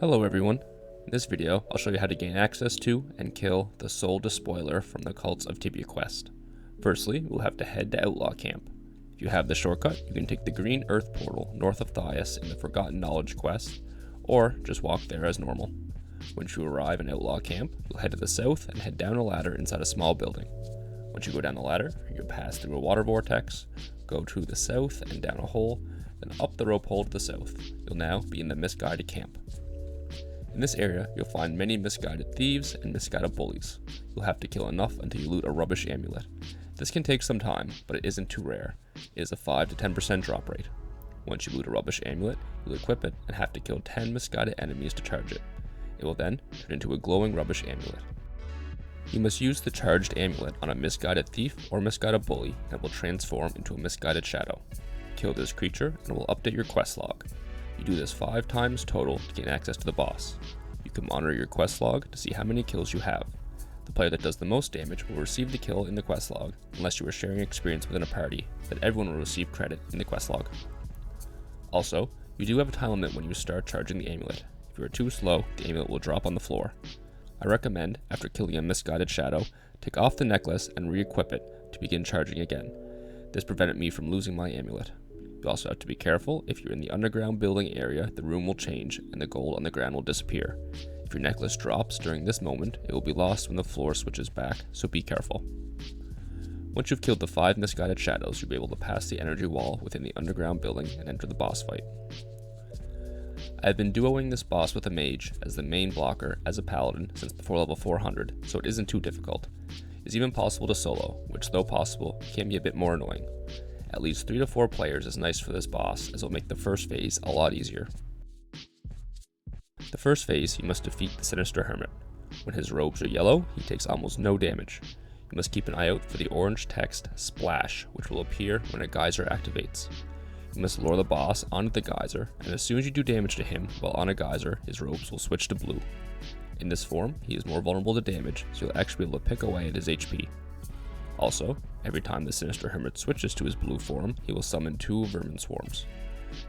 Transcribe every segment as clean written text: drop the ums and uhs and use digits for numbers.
Hello everyone, in this video I'll show you how to gain access to and kill the Souldespoiler from the Cults of Tibia Quest. Firstly, we'll have to head to Outlaw Camp. If you have the shortcut, you can take the green earth portal north of Thias in the Forgotten Knowledge quest, or just walk there as normal. Once you arrive in Outlaw Camp, you'll head to the south and head down a ladder inside a small building. Once you go down the ladder, you'll pass through a water vortex, go to the south and down a hole, then up the rope hole to the south. You'll now be in the misguided camp. In this area, you'll find many misguided thieves and misguided bullies. You'll have to kill enough until you loot a rubbish amulet. This can take some time, but it isn't too rare. It is a 5 to 10% drop rate. Once you loot a rubbish amulet, you'll equip it and have to kill 10 misguided enemies to charge it. It will then turn into a glowing rubbish amulet. You must use the charged amulet on a misguided thief or misguided bully and it will transform into a misguided shadow. Kill this creature and it will update your quest log. You do this 5 times total to gain access to the boss. You can monitor your quest log to see how many kills you have. The player that does the most damage will receive the kill in the quest log, unless you are sharing experience within a party, then everyone will receive credit in the quest log. Also, you do have a time limit when you start charging the amulet. If you are too slow, the amulet will drop on the floor. I recommend, after killing a misguided shadow, take off the necklace and re-equip it to begin charging again. This prevented me from losing my amulet. You also have to be careful. If you're in the underground building area, the room will change and the gold on the ground will disappear. If your necklace drops during this moment, it will be lost when the floor switches back, so be careful. Once you've killed the 5 misguided shadows, you'll be able to pass the energy wall within the underground building and enter the boss fight. I have been duoing this boss with a mage as the main blocker as a paladin since before level 400, so it isn't too difficult. It's even possible to solo, which though possible, can be a bit more annoying. At least 3 to 4 players is nice for this boss, as it will make the first phase a lot easier. The first phase, you must defeat the Sinister Hermit. When his robes are yellow, he takes almost no damage. You must keep an eye out for the orange text splash, which will appear when a geyser activates. You must lure the boss onto the geyser, and as soon as you do damage to him while on a geyser, his robes will switch to blue. In this form, he is more vulnerable to damage, so you'll actually be able to pick away at his HP. Also, every time the Sinister Hermit switches to his blue form, he will summon 2 Vermin Swarms.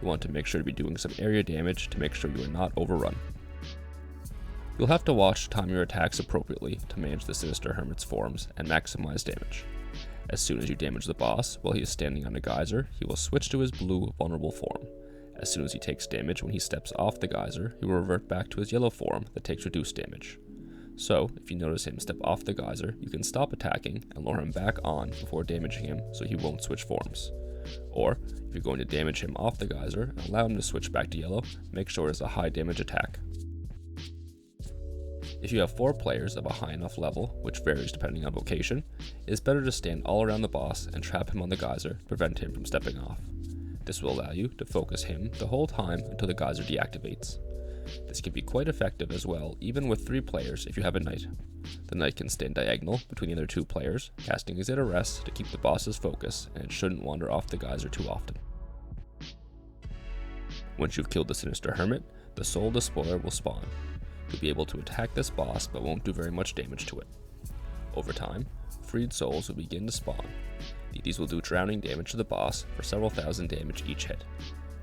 You want to make sure to be doing some area damage to make sure you are not overrun. You'll have to watch to time your attacks appropriately to manage the Sinister Hermit's forms and maximize damage. As soon as you damage the boss while he is standing on a geyser, he will switch to his blue vulnerable form. As soon as he takes damage when he steps off the geyser, he will revert back to his yellow form that takes reduced damage. So, if you notice him step off the geyser, you can stop attacking and lure him back on before damaging him so he won't switch forms. Or, if you're going to damage him off the geyser and allow him to switch back to yellow, make sure it's a high damage attack. If you have 4 players of a high enough level, which varies depending on location, it is better to stand all around the boss and trap him on the geyser to prevent him from stepping off. This will allow you to focus him the whole time until the geyser deactivates. This can be quite effective as well, even with 3 players if you have a knight. The knight can stand diagonal between the other 2 players, casting his arrest to keep the boss's focus, and it shouldn't wander off the geyser too often. Once you've killed the Sinister Hermit, the Souldespoiler will spawn. You'll be able to attack this boss but won't do very much damage to it. Over time, freed souls will begin to spawn. These will do drowning damage to the boss for several thousand damage each hit.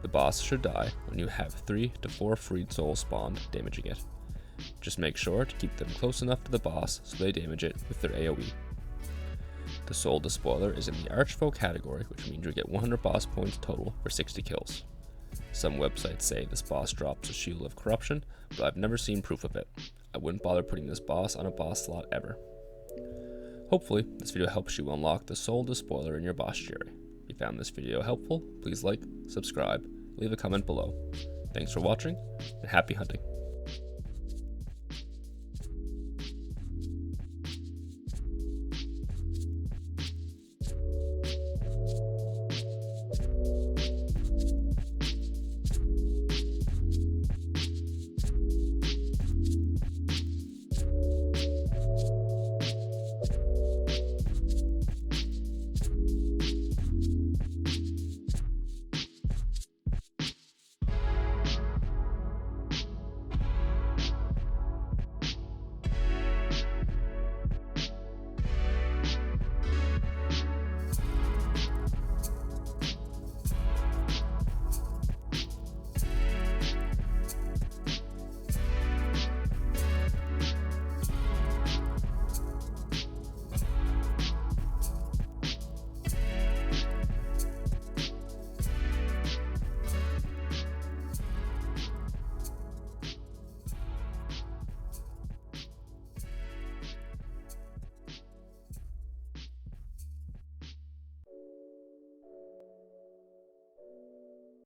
The boss should die when you have 3 to 4 freed souls spawned, damaging it. Just make sure to keep them close enough to the boss so they damage it with their AoE. The Souldespoiler is in the Archfoe category, which means you get 100 boss points total for 60 kills. Some websites say this boss drops a Shield of Corruption, but I've never seen proof of it. I wouldn't bother putting this boss on a boss slot ever. Hopefully, this video helps you unlock the Souldespoiler in your Bosstiary. If you found this video helpful, please like, subscribe, leave a comment below. Thanks for watching, and happy hunting.